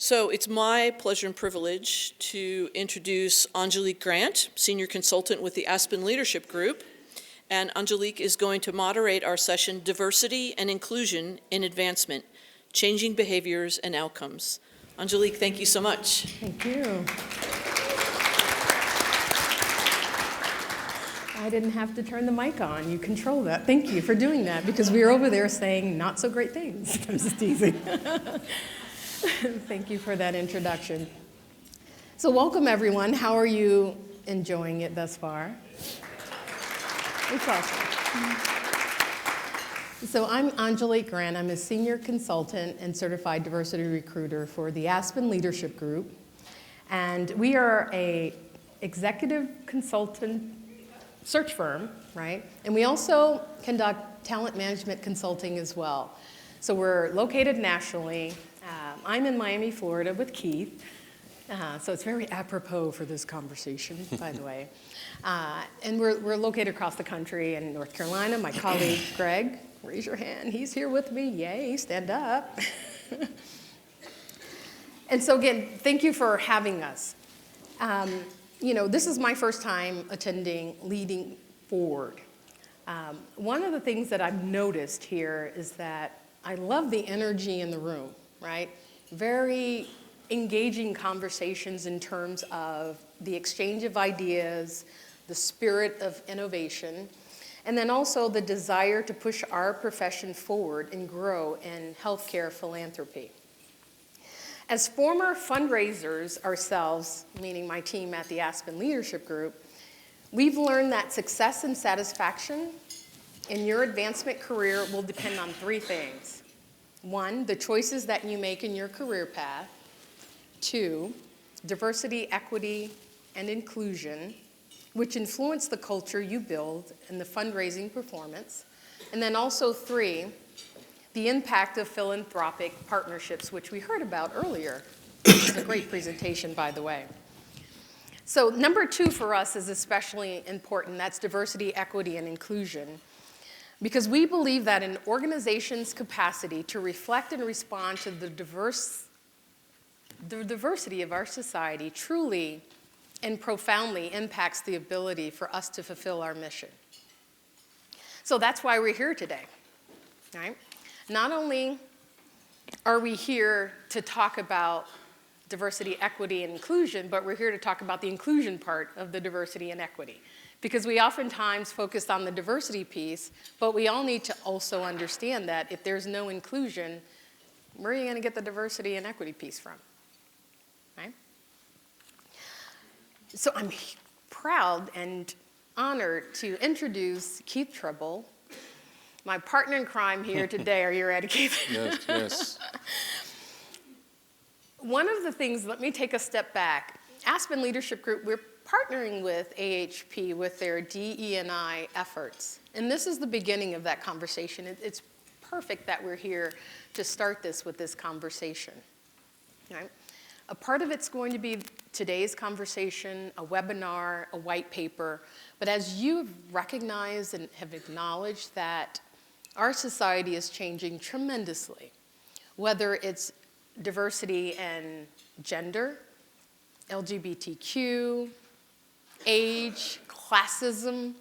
So it's my pleasure and privilege to introduce Angelique Grant, Senior Consultant with the Aspen Leadership Group. And Angelique is going to moderate our session, Diversity and Inclusion in Advancement, Changing Behaviors and Outcomes. Angelique, thank you so much. Thank you. I didn't have to turn the mic on. You control that. Thank you for doing that, because we were over there saying not so great things. I'm just teasing. Thank you for that introduction. So welcome, everyone. How are you enjoying it thus far? It's awesome. So I'm Angelique Grant. I'm a senior consultant and certified diversity recruiter for the Aspen Leadership Group. And we are a executive consultant search firm, right? And we also conduct talent management consulting as well. So we're located nationally. I'm in Miami, Florida with Keith. So it's very apropos for this conversation, by the way. And we're located across the country in North Carolina. My colleague, Greg, raise your hand. He's here with me. Yay, stand up. And so again, thank you for having us. This is my first time attending Leading Forward. One of the things that I've noticed here is that I love the energy in the room, right? Very engaging conversations in terms of the exchange of ideas, the spirit of innovation, and then also the desire to push our profession forward and grow in healthcare philanthropy. As former fundraisers ourselves, meaning my team at the Aspen Leadership Group, we've learned that success and satisfaction in your advancement career will depend on three things. One, the choices that you make in your career path. Two, diversity, equity, and inclusion, which influence the culture you build and the fundraising performance. And then also three, the impact of philanthropic partnerships, which we heard about earlier. It's a great presentation, by the way. So number two for us is especially important. That's diversity, equity, and inclusion. Because we believe that an organization's capacity to reflect and respond to the diversity of our society truly and profoundly impacts the ability for us to fulfill our mission. So that's why we're here today, right? Not only are we here to talk about diversity, equity, and inclusion, but we're here to talk about the inclusion part of the diversity and equity. Because we oftentimes focus on the diversity piece, but we all need to also understand that if there's no inclusion, where are you going to get the diversity and equity piece from, right? So I'm proud and honored to introduce Keith Tribble, my partner in crime here today. Are you ready, Keith? Yes. One of the things, let me take a step back. Aspen Leadership Group, we're partnering with AHP with their DE&I efforts. And this is the beginning of that conversation. It's perfect that we're here to start this with this conversation. Right? A part of it's going to be today's conversation, a webinar, a white paper. But as you've recognized and have acknowledged that our society is changing tremendously, whether it's diversity and gender, LGBTQ, age, classism.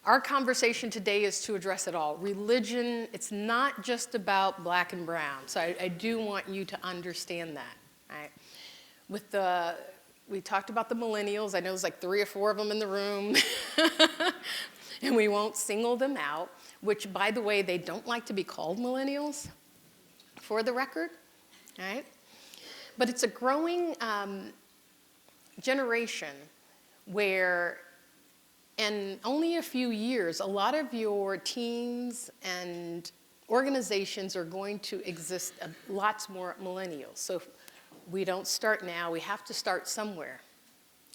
Our conversation today is to address it all. Religion, it's not just about black and brown. So I do want you to understand that, right? We talked about the millennials. I know there's like 3 or 4 of them in the room. And we won't single them out, which, by the way, they don't like to be called millennials, for the record, right? But it's a growing generation where in only a few years, a lot of your teams and organizations are going to exist, lots more millennials. So if we don't start now, we have to start somewhere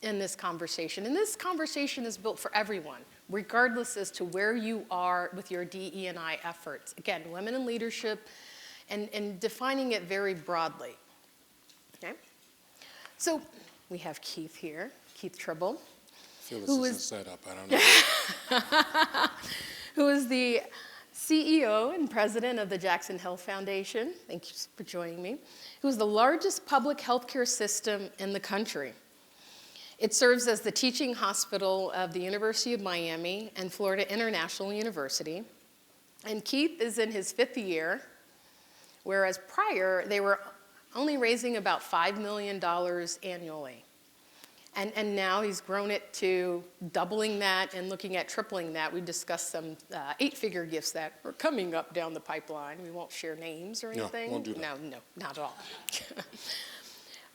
in this conversation. And this conversation is built for everyone, regardless as to where you are with your DE&I efforts. Again, women in leadership, and defining it very broadly. Okay? So we have Keith here, Keith Tribble. I feel this is a setup, I don't know. Who is the CEO and president of the Jackson Health Foundation, thank you for joining me, who is the largest public healthcare system in the country. It serves as the teaching hospital of the University of Miami and Florida International University. And Keith is in his 5th year, whereas prior they were only raising about $5 million annually. And now he's grown it to doubling that and looking at tripling that. We discussed some 8-figure gifts that are coming up down the pipeline. We won't share names or anything. No, won't do that. No, not at all.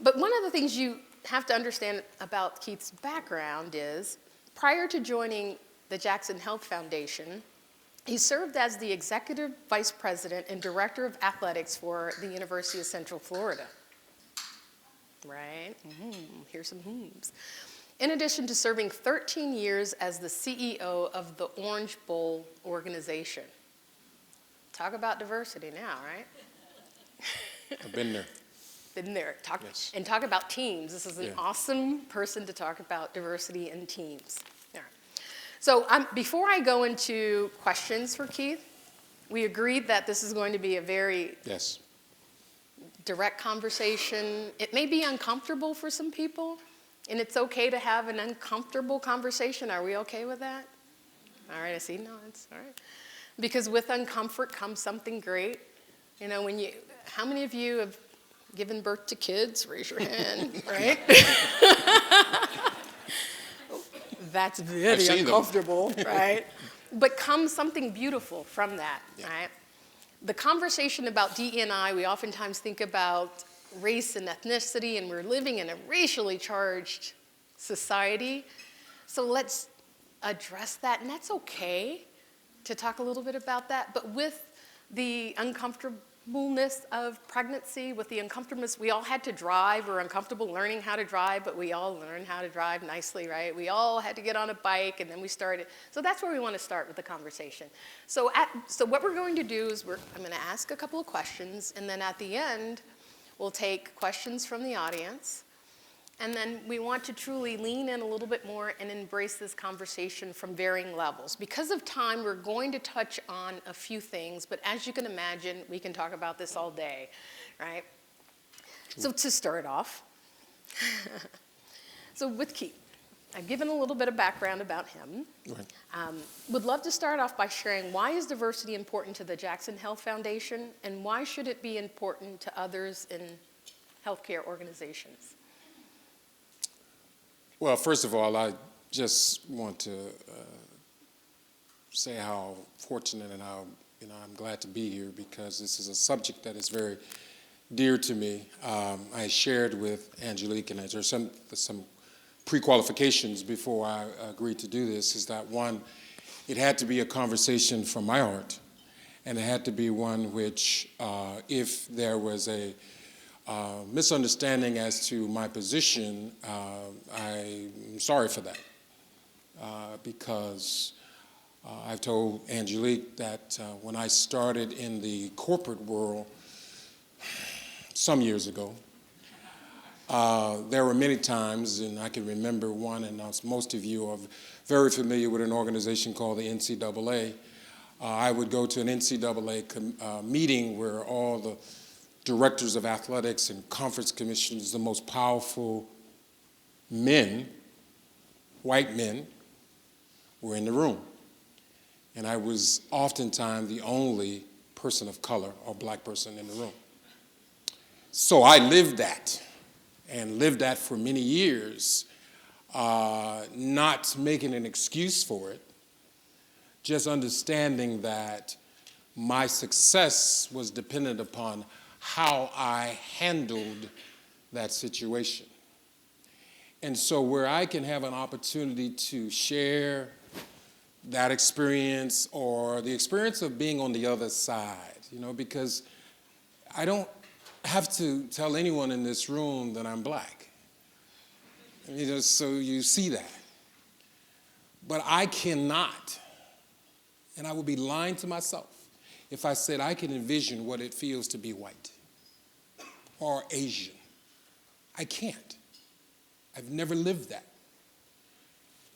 But one of the things you have to understand about Keith's background is, prior to joining the Jackson Health Foundation, he served as the executive vice president and director of athletics for the University of Central Florida. Right? Here's some hmms. In addition to serving 13 years as the CEO of the Orange Bowl organization. Talk about diversity now, right? I've been there. Been there. Yes. And talk about teams. This is an Yeah. awesome person to talk about diversity in teams. All right. So before I go into questions for Keith, we agreed that this is going to be a very Yes. direct conversation. It may be uncomfortable for some people, and it's okay to have an uncomfortable conversation. Are we okay with that? All right, I see nods. All right. Because with uncomfort comes something great. You know, how many of you have given birth to kids? Raise your hand, right? That's very uncomfortable, right? But comes something beautiful from that, right? The conversation about DE&I, we oftentimes think about race and ethnicity, and we're living in a racially charged society. So let's address that, and that's okay to talk a little bit about that. But with the uncomfortableness of pregnancy, with the uncomfortableness, we all had to drive. We're uncomfortable learning how to drive, but we all learned how to drive nicely, right? We all had to get on a bike, and then we started. So that's where we want to start with the conversation. So what we're going to do is I'm going to ask a couple of questions, and then at the end, we'll take questions from the audience. And then we want to truly lean in a little bit more and embrace this conversation from varying levels. Because of time, we're going to touch on a few things, but as you can imagine, we can talk about this all day, right? Sure. So to start off, so with Keith, I've given a little bit of background about him. Right. Would love to start off by sharing, why is diversity important to the Jackson Health Foundation, and why should it be important to others in healthcare organizations? Well, first of all, I just want to say how fortunate and how I'm glad to be here, because this is a subject that is very dear to me. I shared with Angelique, and there's some pre-qualifications before I agreed to do this, is that one, it had to be a conversation from my heart, and it had to be one which, if there was a misunderstanding as to my position, I'm sorry for that, because I've told Angelique that when I started in the corporate world some years ago, there were many times, and I can remember one, and most of you are very familiar with an organization called the NCAA. I would go to an NCAA meeting where all the directors of athletics and conference commissions, the most powerful men, white men, were in the room. And I was oftentimes the only person of color or black person in the room. So I lived that, and lived that for many years, not making an excuse for it, just understanding that my success was dependent upon how I handled that situation. And so where I can have an opportunity to share that experience, or the experience of being on the other side, because I don't have to tell anyone in this room that I'm black. So you see that. But I cannot, and I would be lying to myself if I said I can envision what it feels to be white or Asian. I can't. I've never lived that.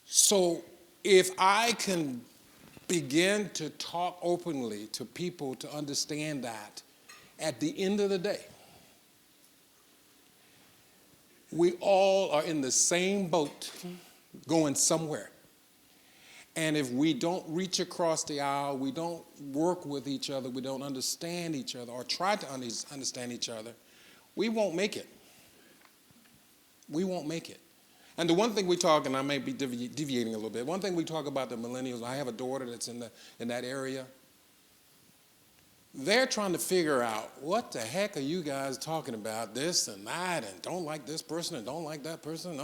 So if I can begin to talk openly to people to understand that at the end of the day, we all are in the same boat going somewhere. And if we don't reach across the aisle, we don't work with each other, we don't understand each other or try to understand each other, we won't make it. We won't make it. And the one thing we talk, and I may be deviating a little bit, one thing we talk about the millennials, I have a daughter that's in that area. They're trying to figure out, what the heck are you guys talking about, this and that, and don't like this person and don't like that person.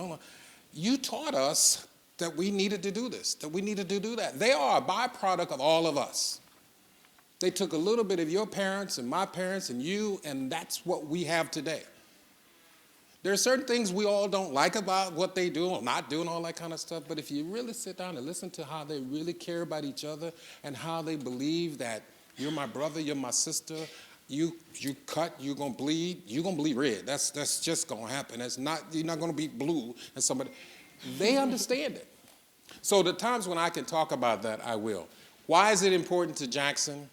You taught us that we needed to do this, that we needed to do that. They are a byproduct of all of us. They took a little bit of your parents and my parents and you, and that's what we have today. There are certain things we all don't like about what they do or not do and all that kind of stuff, but if you really sit down and listen to how they really care about each other and how they believe that you're my brother, you're my sister, you cut, you're going to bleed red. That's just going to happen. You're not going to be blue and somebody. They understand it. So the times when I can talk about that, I will. Why is it important to Jackson?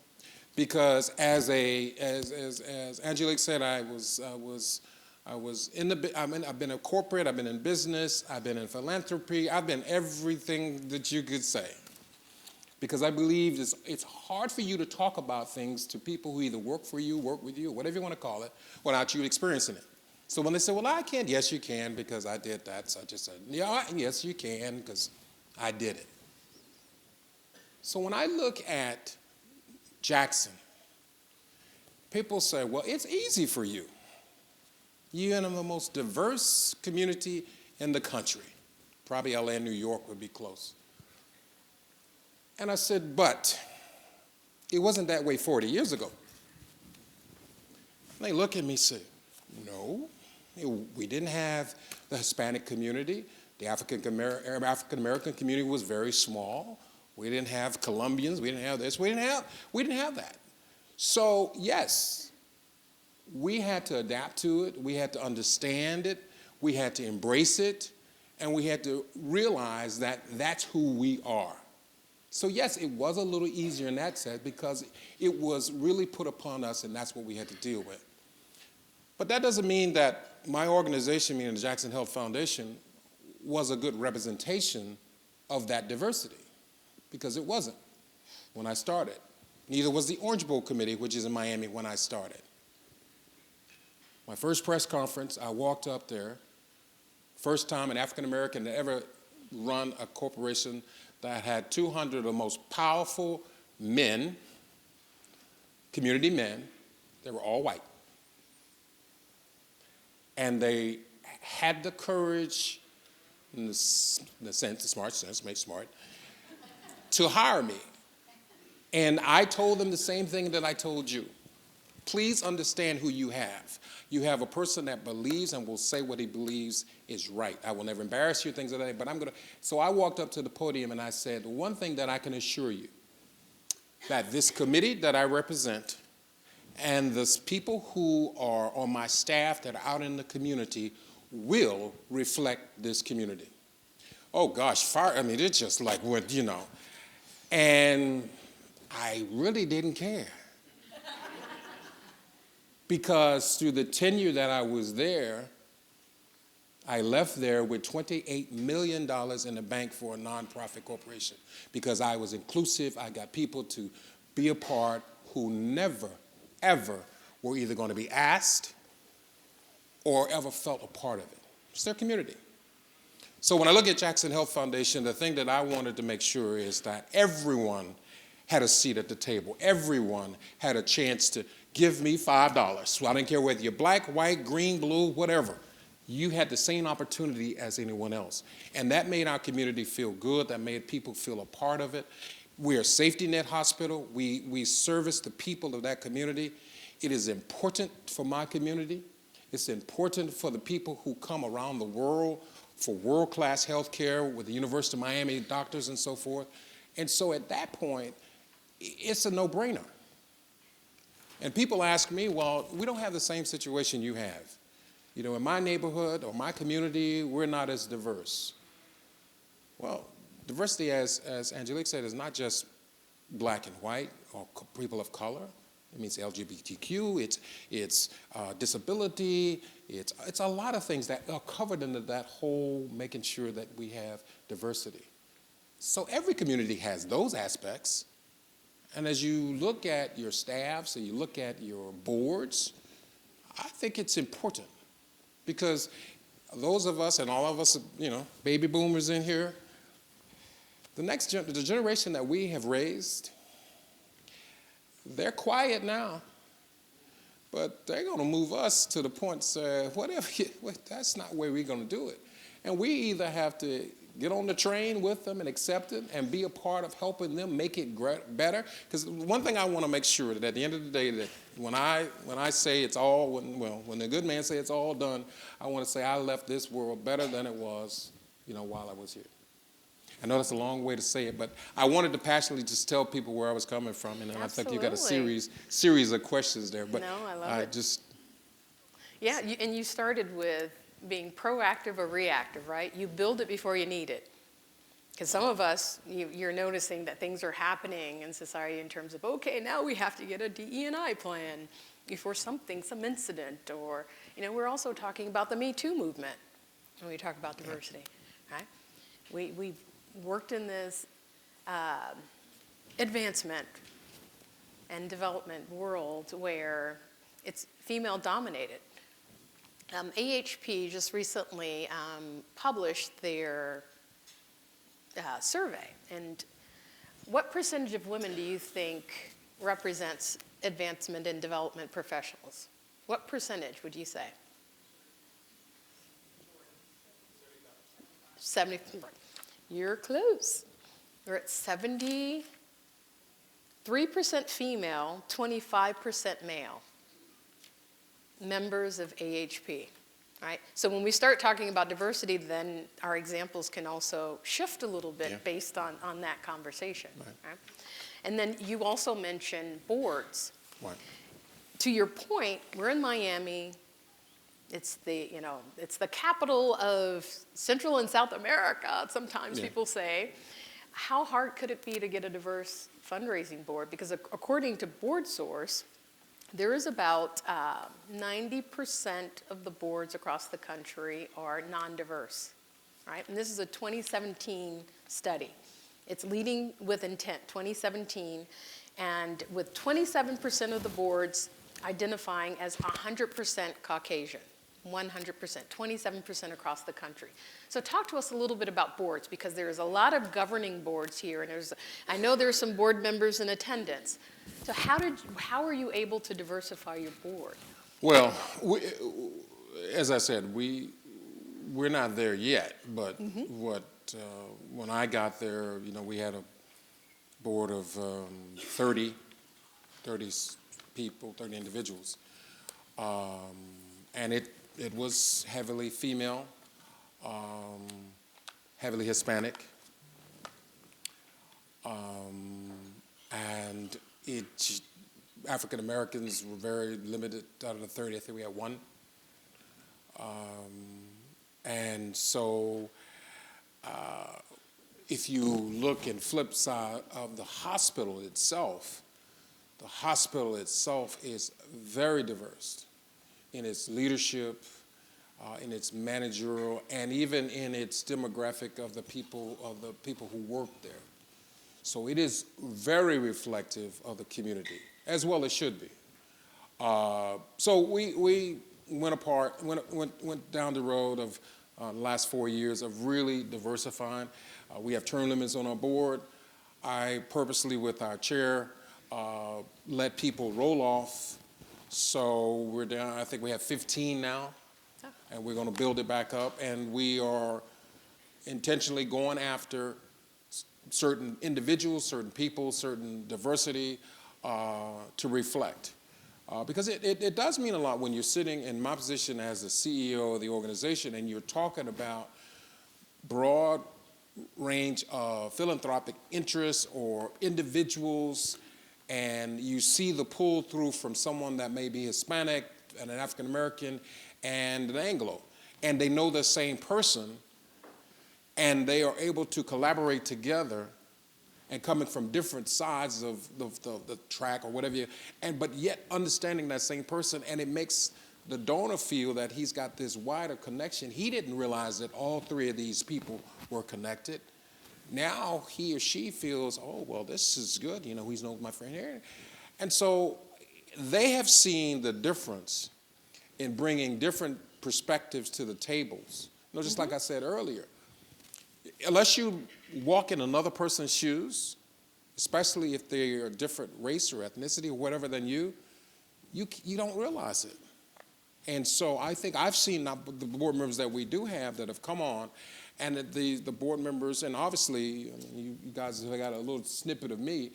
Because as Angelique said, I've been a corporate, I've been in business, I've been in philanthropy, I've been everything that you could say. Because I believe it's hard for you to talk about things to people who either work for you, work with you, or whatever you want to call it, without you experiencing it. So when they say, well, I can't, yes, you can, because I did that. So I just said, yeah, yes, you can, because I did it. So when I look at Jackson, people say, well, it's easy for you. You're in the most diverse community in the country. Probably LA and New York would be close. And I said, but it wasn't that way 40 years ago. And they look at me and say, no, we didn't have the Hispanic community. The African American community was very small. We didn't have Colombians. We didn't have this. We didn't have that. So yes, we had to adapt to it. We had to understand it. We had to embrace it. And we had to realize that that's who we are. So yes, it was a little easier in that sense because it was really put upon us, and that's what we had to deal with. But that doesn't mean that my organization, meaning the Jackson Health Foundation, was a good representation of that diversity, because it wasn't when I started. Neither was the Orange Bowl Committee, which is in Miami, when I started. My first press conference, I walked up there, first time an African American to ever run a corporation that had 200 of the most powerful men, community men. They were all white. And they had the courage, in the sense, the smart sense, make smart, to hire me. And I told them the same thing that I told you. Please understand who you have. You have a person that believes and will say what he believes is right. I will never embarrass you, things like that, but I'm going to. So I walked up to the podium and I said, the one thing that I can assure you, that this committee that I represent and the people who are on my staff that are out in the community will reflect this community. Oh gosh, it's just like what, And I really didn't care. Because through the tenure that I was there, I left there with $28 million in the bank for a nonprofit corporation. Because I was inclusive, I got people to be a part who never, ever were either going to be asked or ever felt a part of it. It's their community. So when I look at Jackson Health Foundation, the thing that I wanted to make sure is that everyone had a seat at the table. Everyone had a chance to give me $5. So I didn't care whether you're black, white, green, blue, whatever. You had the same opportunity as anyone else. And that made our community feel good. That made people feel a part of it. We're a safety net hospital. We service the people of that community. It is important for my community. It's important for the people who come around the world for world-class health care with the University of Miami doctors and so forth. And so at that point, it's a no-brainer. And people ask me, well, we don't have the same situation you have. In my neighborhood or my community, we're not as diverse. Well, diversity, as Angelique said, is not just black and white or people of color. It means LGBTQ, it's disability, it's a lot of things that are covered under that whole making sure that we have diversity. So every community has those aspects. And as you look at your staffs and you look at your boards, I think it's important because those of us and all of us, baby boomers in here, the generation that we have raised, they're quiet now, but they're going to move us to the point say, that's not the way we're going to do it. And we either have to get on the train with them and accept it and be a part of helping them make it better. Because one thing I want to make sure that at the end of the day, that when I say it's all, when the good man say it's all done, I want to say I left this world better than it was, while I was here. I know that's a long way to say it, but I wanted to passionately just tell people where I was coming from, and I think you got a series of questions there. But no, I love it. Yeah, and you started with being proactive or reactive, right? You build it before you need it. Because some of us, you're noticing that things are happening in society in terms of, okay, now we have to get a DE&I plan before some incident, or, we're also talking about the Me Too movement when we talk about diversity, right? We've worked in this advancement and development world where it's female-dominated. AHP just recently published their survey, and what percentage of women do you think represents advancement and development professionals? What percentage would you say? 70. You're close. We're at 73% female, 25% male. Members of AHP, right? So when we start talking about diversity, then our examples can also shift a little bit based on that conversation. Right? And then you also mentioned boards. Right. To your point, we're in Miami. It's the capital of Central and South America, sometimes people say. How hard could it be to get a diverse fundraising board? Because according to BoardSource, there is about 90% of the boards across the country are non-diverse, right? And this is a 2017 study. It's Leading with Intent, 2017, and with 27% of the boards identifying as 100% Caucasian, 100%, 27% across the country. So talk to us a little bit about boards, because there's a lot of governing boards here, and I know there's some board members in attendance. So how are you able to diversify your board? Well, as I said, we're not there yet, but when I got there, we had a board of 30 people, 30 individuals, and it was heavily female, heavily Hispanic, and African Americans were very limited. Out of the 30, I think we had one. And so if you look and flip side of the hospital itself is very diverse in its leadership, in its managerial, and even in its demographic of the people who work there. So it is very reflective of the community, as well it should be. So we went down the road of the last 4 years of really diversifying. We have term limits on our board. I purposely, with our chair, let people roll off. So we're down, I think we have 15 now, and we're going to build it back up. And we are intentionally going after certain individuals, certain people, certain diversity to reflect. Because it does mean a lot when you're sitting in my position as the CEO of the organization and you're talking about broad range of philanthropic interests or individuals, and you see the pull through from someone that may be Hispanic and an African American and an Anglo, and they know the same person, and they are able to collaborate together and coming from different sides of the track or whatever, but yet understanding that same person, and it makes the donor feel that he's got this wider connection. He didn't realize that all three of these people were connected. Now he or she feels, oh, well, this is good. He's known my friend here. And so they have seen the difference in bringing different perspectives to the tables. Just like I said earlier, unless you walk in another person's shoes, especially if they're a different race or ethnicity or whatever than you don't realize it. And so I think I've seen the board members that we do have that have come on, and the board members, and obviously, you guys have got a little snippet of me.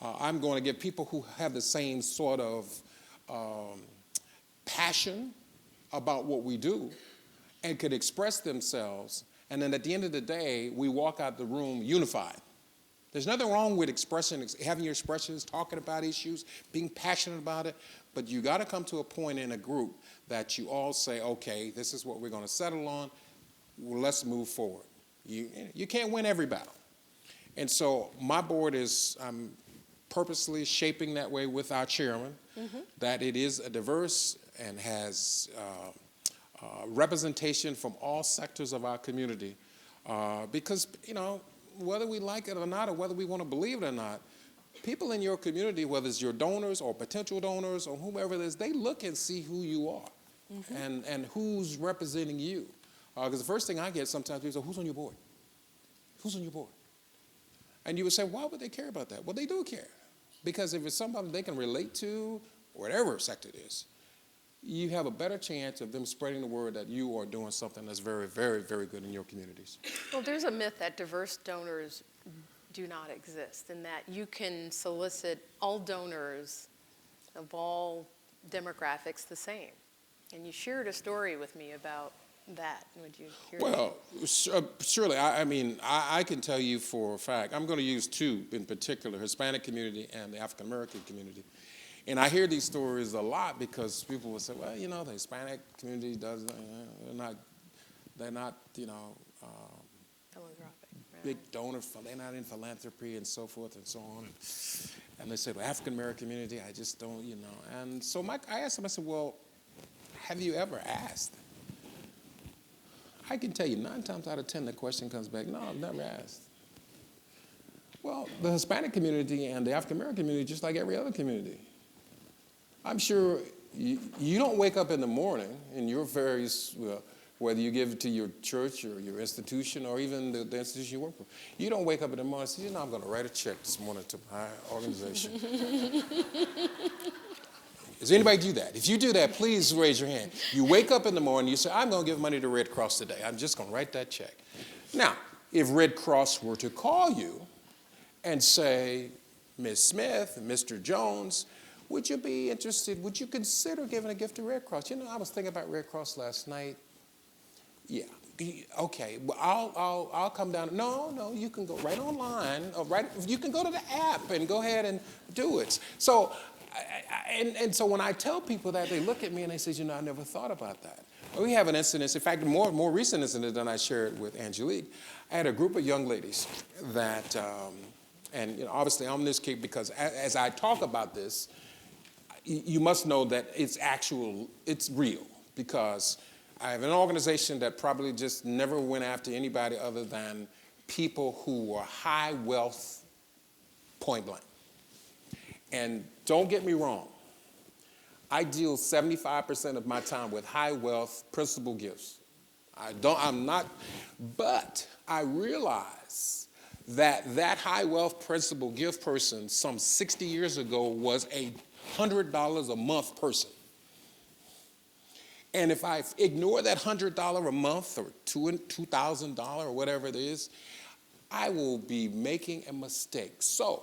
I'm going to get people who have the same sort of passion about what we do and could express themselves. And then at the end of the day, we walk out the room unified. There's nothing wrong with having your expressions, talking about issues, being passionate about it, but you got to come to a point in a group that you all say, okay, this is what we're going to settle on. Well, let's move forward. You can't win every battle. And so my board I'm purposely shaping that way with our chairman, that it is a diverse and has representation from all sectors of our community. Because, whether we like it or not, or whether we want to believe it or not, people in your community, whether it's your donors or potential donors or whomever it is, they look and see who you are and who's representing you. Because the first thing I get sometimes, people say, who's on your board? Who's on your board? And you would say, why would they care about that? Well, they do care. Because if it's somebody they can relate to, whatever sector it is, you have a better chance of them spreading the word that you are doing something that's very, very, very good in your communities. Well, there's a myth that diverse donors do not exist, and that you can solicit all donors of all demographics the same. And you shared a story with me about that. Would you hear Well, surely. I can tell you for a fact. I'm going to use two in particular, Hispanic community and the African American community. And I hear these stories a lot because people will say, well, the Hispanic community they're not, big donors, they're not in philanthropy and so forth and so on. And they say, well, African American community, I just don't, And so I asked them, I said, well, have you ever asked? I can tell you 9 times out of 10 the question comes back, no, I've never asked. Well, the Hispanic community and the African American community, just like every other community. I'm sure you don't wake up in the morning in your various, whether you give it to your church or your institution or even the institution you work for, you don't wake up in the morning and say, I'm going to write a check this morning to my organization. Does anybody do that? If you do that, please raise your hand. You wake up in the morning, you say, I'm going to give money to Red Cross today. I'm just going to write that check. Now, if Red Cross were to call you and say, Ms. Smith, Mr. Jones, would you be interested, would you consider giving a gift to Red Cross? I was thinking about Red Cross last night. Yeah, okay, well, I'll come down. No, you can go right online, you can go to the app and go ahead and do it. So, and so when I tell people that, they look at me and they say, I never thought about that. We have an incident, in fact, a more recent incident than I shared with Angelique. I had a group of young ladies that, and obviously I'm in this case because as I talk about this, you must know that it's real, because I have an organization that probably just never went after anybody other than people who were high wealth, point blank. And don't get me wrong, I deal 75% of my time with high wealth principal gifts. But I realize that high wealth principal gift person some 60 years ago was a $100 a month person. And if I ignore that $100 a month or $2,000 or whatever it is, I will be making a mistake. So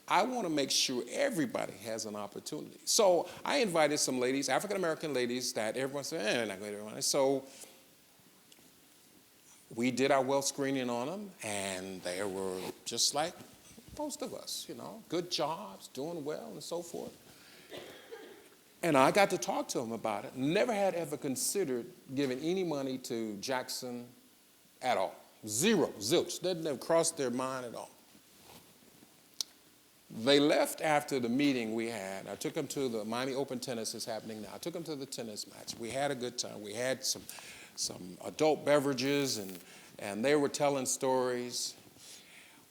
I want to make sure everybody has an opportunity. So I invited some ladies, African-American ladies, that everyone said, they're not going to do it. So we did our wealth screening on them, and they were just like most of us, good jobs, doing well, and so forth. And I got to talk to them about it. Never had ever considered giving any money to Jackson at all. Zero, zilch. Didn't have crossed their mind at all. They left after the meeting we had. I took them to the Miami Open Tennis is happening now. I took them to the tennis match. We had a good time. We had some adult beverages, and they were telling stories.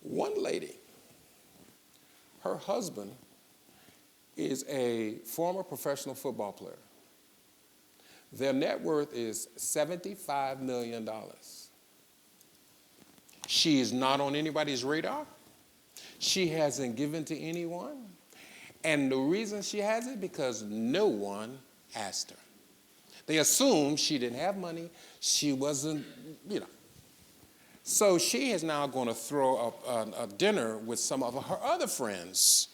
One lady, her husband is a former professional football player. Their net worth is $75 million. She is not on anybody's radar. She hasn't given to anyone. And the reason she hasn't, because no one asked her. They assumed she didn't have money. She wasn't, So she is now going to throw up a dinner with some of her other friends.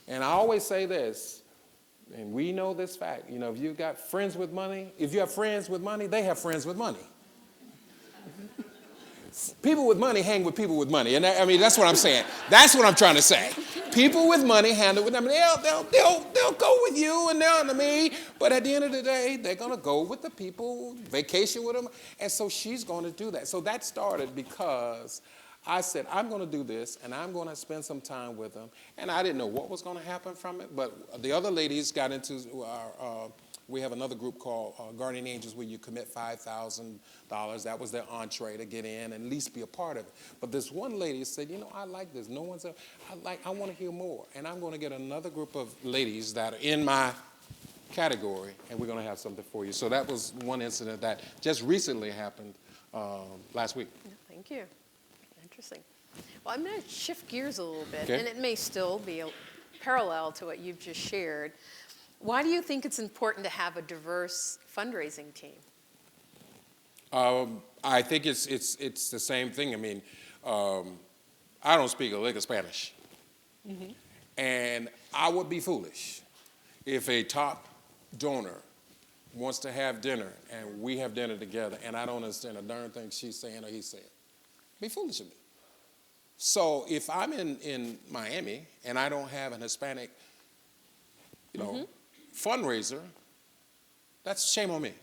And I always say this, and we know this fact, if you've got friends with money, if you have friends with money, they have friends with money. People with money hang with people with money. And that's what I'm saying. That's what I'm trying to say. People with money handle with them. They'll go with you and but at the end of the day, they're going to go with the people, vacation with them. And so she's going to do that. So that started because I said, I'm going to do this, and I'm going to spend some time with them. And I didn't know what was going to happen from it, but the other ladies got into we have another group called Guardian Angels where you commit $5,000. That was their entree to get in and at least be a part of it. But this one lady said, I like this. No one's I want to hear more. And I'm going to get another group of ladies that are in my category, and we're going to have something for you. So that was one incident that just recently happened last week. Thank you. Interesting. Well, I'm going to shift gears a little bit, Okay. and it may still be parallel to what you've just shared. Why do you think it's important to have a diverse fundraising team? I think it's the same thing. I don't speak a lick of Spanish. Mm-hmm. And I would be foolish if a top donor wants to have dinner and we have dinner together and I don't understand a darn thing she's saying or he's saying. Be foolish of me. So if I'm in Miami and I don't have an Hispanic, fundraiser, that's shame on me.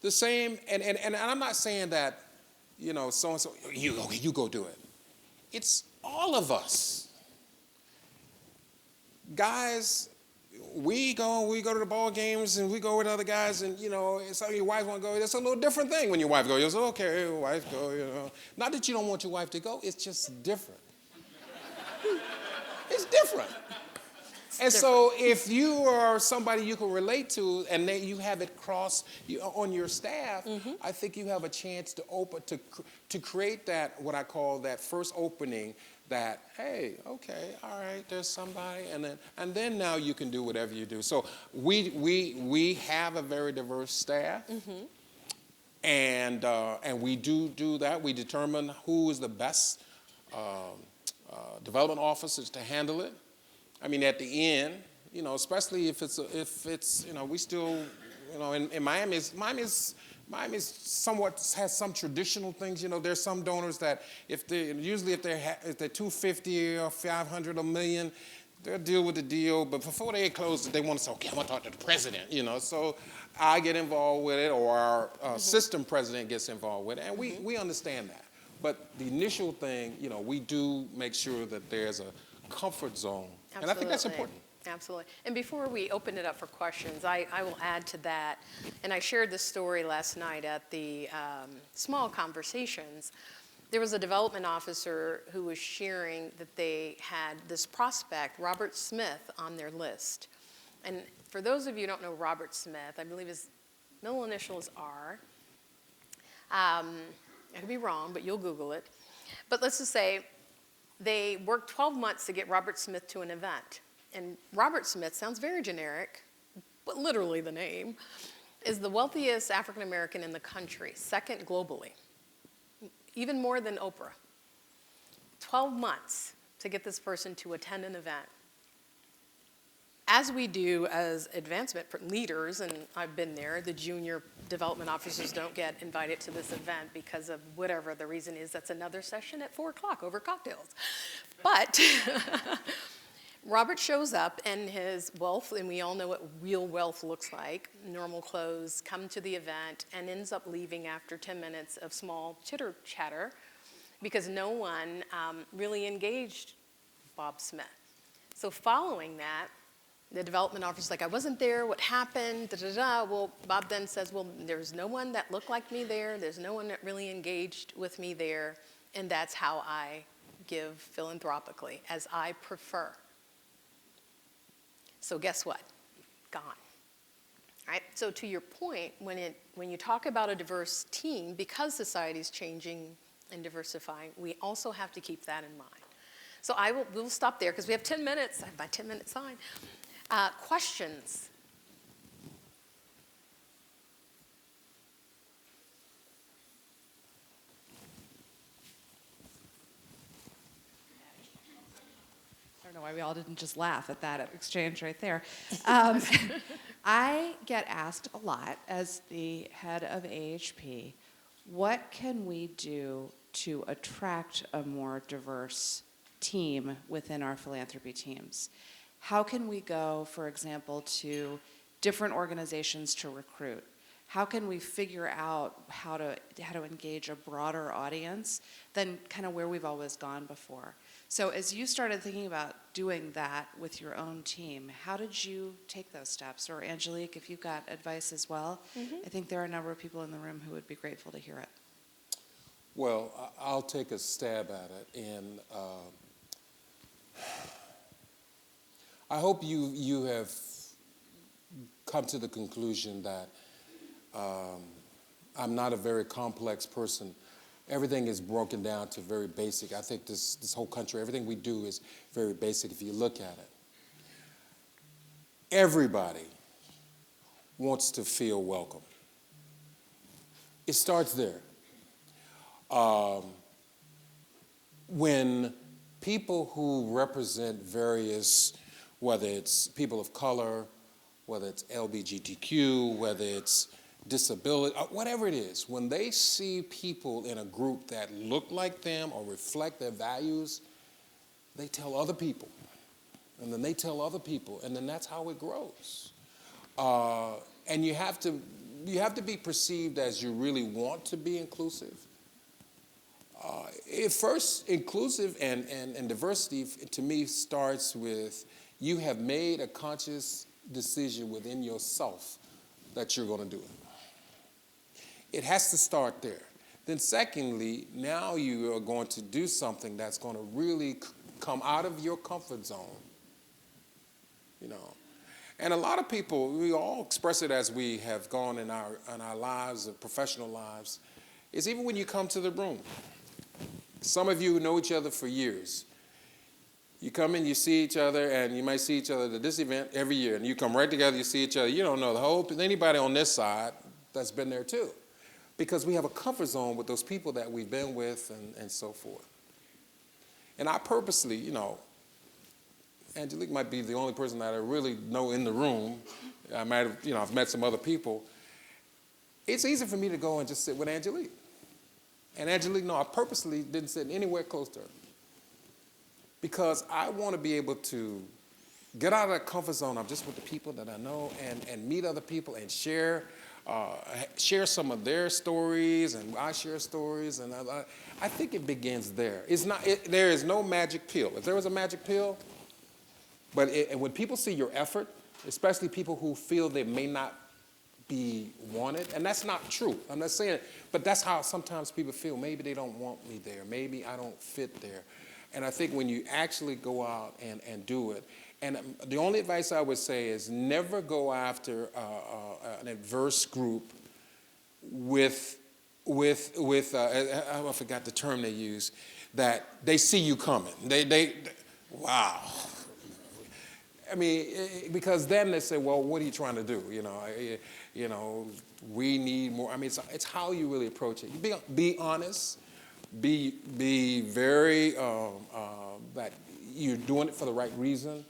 The same, and I'm not saying that, so-and-so, you go do it. It's all of us. Guys, we go to the ball games and we go with other guys and, some of your wives want to go. It's a little different thing when your wife goes. You say, okay, wife go, Not that you don't want your wife to go, it's just different. It's different. And so if you are somebody you can relate to and you have it on your staff, mm-hmm. I think you have a chance to create that, what I call that first opening that, hey, okay, all right, there's somebody, and then now you can do whatever you do. So we have a very diverse staff, mm-hmm. and we do that. We determine who is the best development officers to handle it. At the end, especially if it's we still, in Miami somewhat has some traditional things. There's some donors that if they're 250 or 500 or $1 million, they'll deal with the deal. But before they close, they want to say, okay, I want to talk to the president. So I get involved with it, or our mm-hmm. system president gets involved with it, and mm-hmm. we understand that. But the initial thing, we do make sure that there's a comfort zone. Absolutely. And I think that's important. Absolutely. And before we open it up for questions, I will add to that, and I shared this story last night at the Small Conversations. There was a development officer who was sharing that they had this prospect, Robert Smith, on their list. And for those of you who don't know Robert Smith, I believe his middle initial is R. I could be wrong, but you'll Google it. But let's just say they worked 12 months to get Robert Smith to an event. And Robert Smith sounds very generic, but literally the name, is the wealthiest African American in the country, second globally, even more than Oprah. 12 months to get this person to attend an event. As we do as advancement leaders, and I've been there, the junior development officers don't get invited to this event because of whatever the reason is. That's another session at 4 o'clock over cocktails. But Robert shows up, and his wealth, and we all know what real wealth looks like, normal clothes, come to the event, and ends up leaving after 10 minutes of small chitter-chatter because no one really engaged Bob Smith. So following that, the development officer's like, I wasn't there, what happened, da, da, da. Well, Bob then says, well, there's no one that looked like me there, there's no one that really engaged with me there, and that's how I give philanthropically, as I prefer. So guess what? Gone. All right? So to your point, when you talk about a diverse team, because society's changing and diversifying, we also have to keep that in mind. So we'll stop there because we have 10 minutes. I have my 10-minute sign. Questions? I don't know why we all didn't just laugh at that exchange right there. I get asked a lot as the head of AHP, what can we do to attract a more diverse team within our philanthropy teams? How can we go, for example, to different organizations to recruit? How can we figure out how to engage a broader audience than kind of where we've always gone before? So as you started thinking about doing that with your own team, how did you take those steps? Or Angelique, if you've got advice as well, I think there are a number of people in the room who would be grateful to hear it. Well, I'll take a stab at it, and I hope you have come to the conclusion that I'm not a very complex person. Everything is broken down to very basic. I think this whole country, everything we do is very basic if you look at it. Everybody wants to feel welcome. It starts there. When people who represent various, whether it's people of color, whether it's LGBTQ, whether it's disability, whatever it is, when they see people in a group that look like them or reflect their values, they tell other people, and then they tell other people, and then that's how it grows. And you have to be perceived as you really want to be inclusive. First, inclusive and diversity, to me, starts with you have made a conscious decision within yourself that you're going to do it. It has to start there. Then secondly, now you are going to do something that's going to really come out of your comfort zone. You know, and a lot of people, we all express it as we have gone in our lives, professional lives, is even when you come to the room. Some of you know each other for years. You come in, you see each other, and you might see each other at this event every year, and you come right together, you see each other. You don't know anybody on this side that's been there too, because we have a comfort zone with those people that we've been with and so forth. And I purposely, you know, Angelique might be the only person that I really know in the room. I might have, you know, I've met some other people. It's easy for me to go and just sit with Angelique. And Angelique, no, I purposely didn't sit anywhere close to her, because I want to be able to get out of that comfort zone. I'm just with the people that I know and meet other people and share some of their stories, and I share stories, and I think it begins there. There is no magic pill. If there was a magic pill, but when people see your effort, especially people who feel they may not be wanted, and that's not true. I'm not saying it, but that's how sometimes people feel. Maybe they don't want me there. Maybe I don't fit there. And I think when you actually go out and do it, and the only advice I would say is never go after an adverse group with I forgot the term they use, that they see you coming. Wow. I mean, because then they say, well, what are you trying to do? You know, we need more. I mean, it's how you really approach it. You be honest. Be very that you're doing it for the right reason.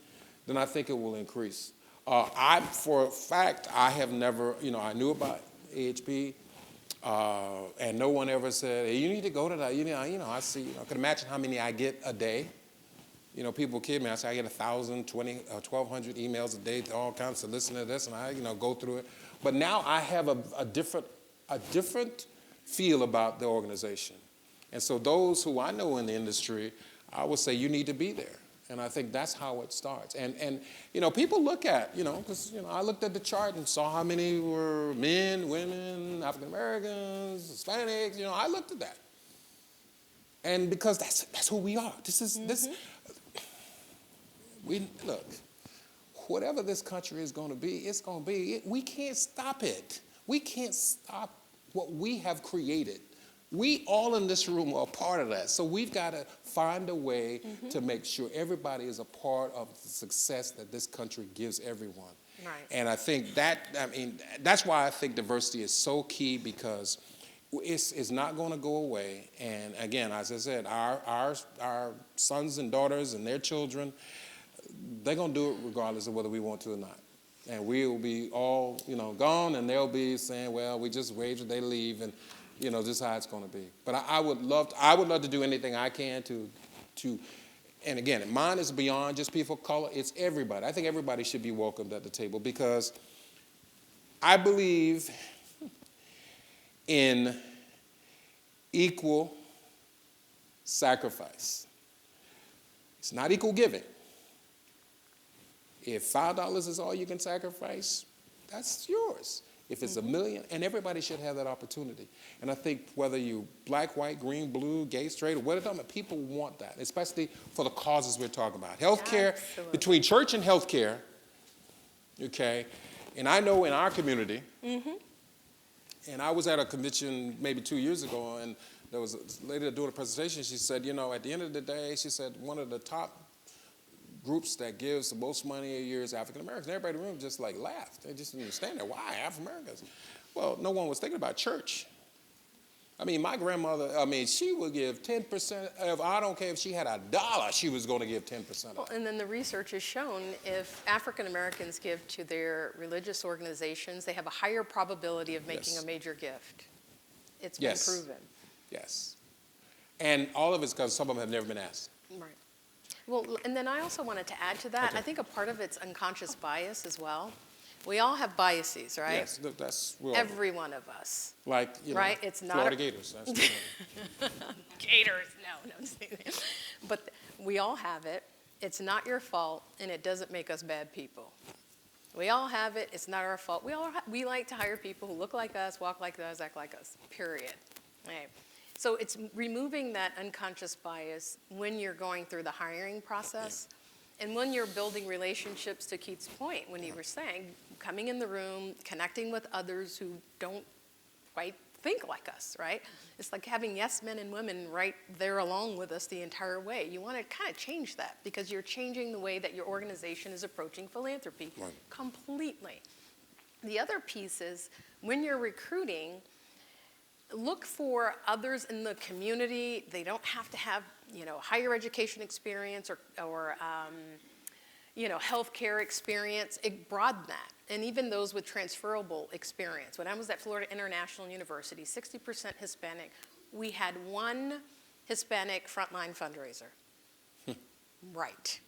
Then I think it will increase. For a fact, I have never, you know, I knew about AHP, and no one ever said, hey, you need to go to that. You know, I see. I can imagine how many I get a day. You know, people kid me. I say I get 1,000, 1,200 emails a day, all kinds of listen to this, and I, you know, go through it. But now I have a different feel about the organization. And so those who I know in the industry, I would say you need to be there. And I think that's how it starts. And people look at, because, I looked at the chart and saw how many were men, women, African Americans, Hispanics, I looked at that. And because that's who we are. Look, whatever this country is going to be, it's going to be. We can't stop it. We can't stop what we have created. We all in this room are a part of that. So we've got to find a way to make sure everybody is a part of the success that this country gives everyone. Right. And I think that's why I think diversity is so key, because it's not going to go away. And again, as I said, our sons and daughters and their children, they're going to do it regardless of whether we want to or not. And we will be all, gone, and they'll be saying, well, we just wait till they leave, and this is how it's going to be. But I would love to do anything I can to, and again, mine is beyond just people of color. It's everybody. I think everybody should be welcomed at the table, because I believe in equal sacrifice. It's not equal giving. If $5 is all you can sacrifice, that's yours. If it's $1 million, and everybody should have that opportunity. And I think whether you black, white, green, blue, gay, straight, or whatever, people want that, especially for the causes we're talking about. Healthcare, between church and healthcare, okay? And I know in our community, and I was at a convention maybe 2 years ago, and there was a lady doing a presentation. She said, at the end of the day, she said, one of the top groups that gives the most money a year is African Americans. Everybody in the room just laughed. They just didn't understand that. Why African Americans? Well, no one was thinking about church. My grandmother, she would give 10% of, I don't care if she had $1, she was going to give 10% of. Well, and then the research has shown if African Americans give to their religious organizations, they have a higher probability of making a major gift. It's been proven. Yes. And all of it's because some of them have never been asked. Right. Well, and then I also wanted to add to that, I think a part of it's unconscious bias as well. We all have biases, right? Yes, that's real. Every one of us. Like, right? It's not Florida Gators. That's Gators, no. But we all have it. It's not your fault, and it doesn't make us bad people. We all have it. It's not our fault. We like to hire people who look like us, walk like us, act like us, period. Right. So it's removing that unconscious bias when you're going through the hiring process. And when you're building relationships, to Keith's point, when he was saying, coming in the room, connecting with others who don't quite think like us, right? It's like having yes men and women right there along with us the entire way. You want to kind of change that, because you're changing the way that your organization is approaching philanthropy completely. The other piece is, when you're recruiting, look for others in the community. They don't have to have, higher education experience or healthcare experience. Broaden that. And even those with transferable experience. When I was at Florida International University, 60% Hispanic, we had one Hispanic frontline fundraiser. Right.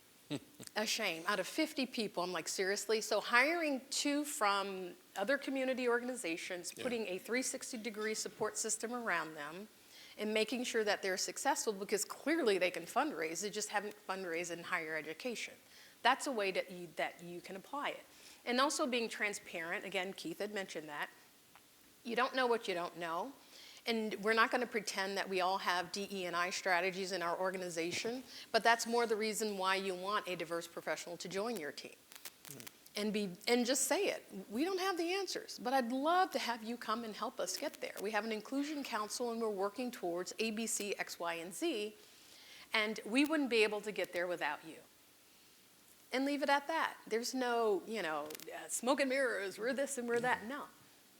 A shame. Out of 50 people, I'm like, seriously? So hiring 2 from other community organizations, putting a 360-degree support system around them, and making sure that they're successful, because clearly they can fundraise. They just haven't fundraised in higher education. That's a way that you can apply it. And also being transparent. Again, Keith had mentioned that. You don't know what you don't know. And we're not going to pretend that we all have DE&I strategies in our organization, but that's more the reason why you want a diverse professional to join your team. And just say it. We don't have the answers, but I'd love to have you come and help us get there. We have an inclusion council, and we're working towards ABC, X, Y, and Z, and we wouldn't be able to get there without you. And leave it at that. There's no, smoke and mirrors, we're this and we're that. No.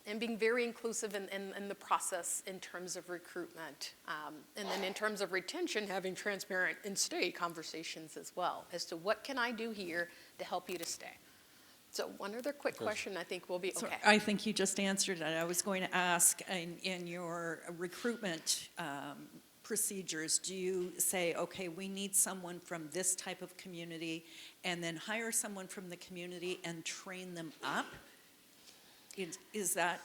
And being very inclusive in the process in terms of recruitment. And then in terms of retention, having transparent and stay conversations as well as to what can I do here to help you to stay. So one other quick question, I think will be okay. So I think you just answered it. I was going to ask, in your recruitment procedures, do you say, okay, we need someone from this type of community, and then hire someone from the community and train them up? Is that?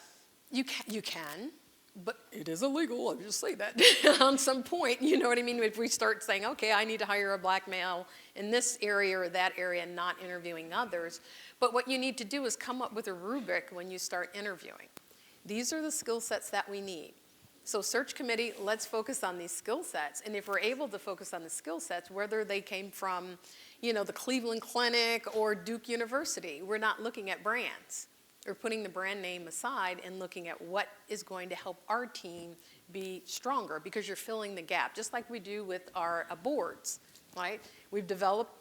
You can. But it is illegal, I'll just say that, on some point, you know what I mean? If we start saying, okay, I need to hire a black male in this area or that area and not interviewing others. But what you need to do is come up with a rubric when you start interviewing. These are the skill sets that we need. So search committee, let's focus on these skill sets. And if we're able to focus on the skill sets, whether they came from, you know, the Cleveland Clinic or Duke University, we're not looking at brands. We're putting the brand name aside and looking at what is going to help our team be stronger, because you're filling the gap, just like we do with our boards, right? We've developed,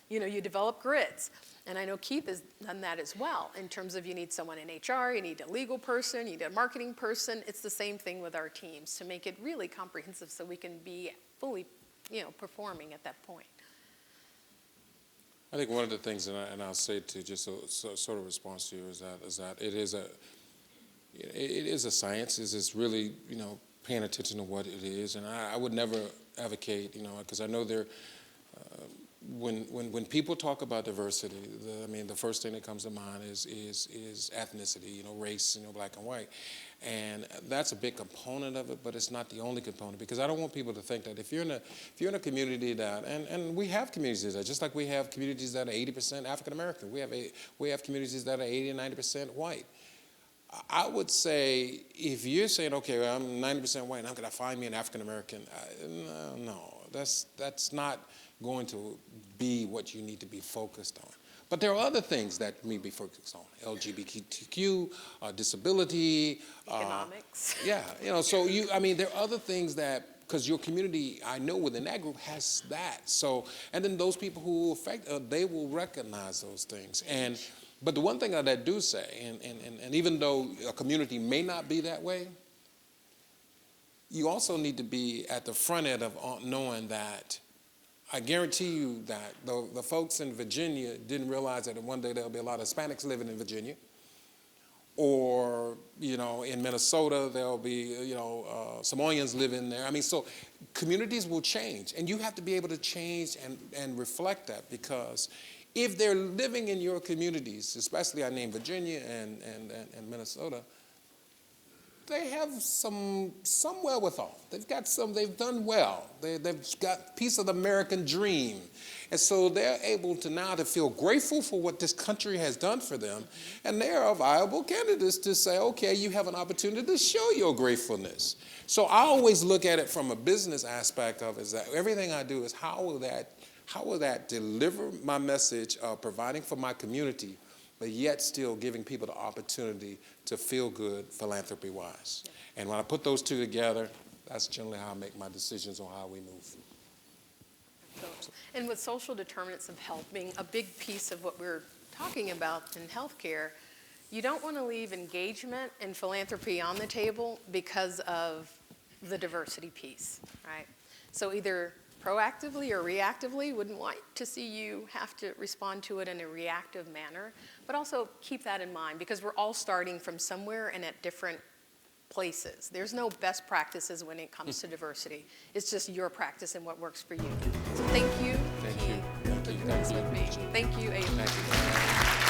you know, you develop grids. And I know Keith has done that as well, in terms of you need someone in HR, you need a legal person, you need a marketing person. It's the same thing with our teams to make it really comprehensive so we can be fully, you know, performing at that point. I think one of the things, and I'll say to just sort of response to you, is that it is a science. It's really, you know, paying attention to what it is. And I would never advocate, you know, because I know there, when people talk about diversity, the first thing that comes to mind is ethnicity, you know, race, you know, black and white. And that's a big component of it, but it's not the only component, because I don't want people to think that if you're in a community that, and we have communities that, just like we have communities that are 80% African American, we have communities that are 80 and 90% white. I would say, if you're saying, okay, well, I'm 90% white and I'm going to find me an African American, no, that's not going to be what you need to be focused on. But there are other things that we be focused on: LGBTQ, disability, Economics. Yeah, you know. So there are other things that, because your community, I know within that group has that. So, and then those people who affect, they will recognize those things. But the one thing that I do say, and even though a community may not be that way, you also need to be at the front end of knowing that. I guarantee you that the folks in Virginia didn't realize that one day there'll be a lot of Hispanics living in Virginia, or, you know, in Minnesota there'll be, you know, Samoans living there. So communities will change, and you have to be able to change and reflect that, because if they're living in your communities, especially I named Virginia and Minnesota, they have some wherewithal. They've done well. They've got a piece of the American dream. And so they're able to now to feel grateful for what this country has done for them. And they are viable candidates to say, okay, you have an opportunity to show your gratefulness. So I always look at it from a business aspect of it, is that everything I do is how will that deliver my message of providing for my community, but yet still giving people the opportunity to feel good philanthropy-wise. Yeah. And when I put those two together, that's generally how I make my decisions on how we move. And with social determinants of health being a big piece of what we're talking about in healthcare, you don't want to leave engagement and philanthropy on the table because of the diversity piece, right? So either proactively or reactively, wouldn't want to see you have to respond to it in a reactive manner, but also keep that in mind, because we're all starting from somewhere and at different places. There's no best practices when it comes to diversity. It's just your practice and what works for you. So thank you, Keith, for doing this with me. Thank you, Ava. Thank you.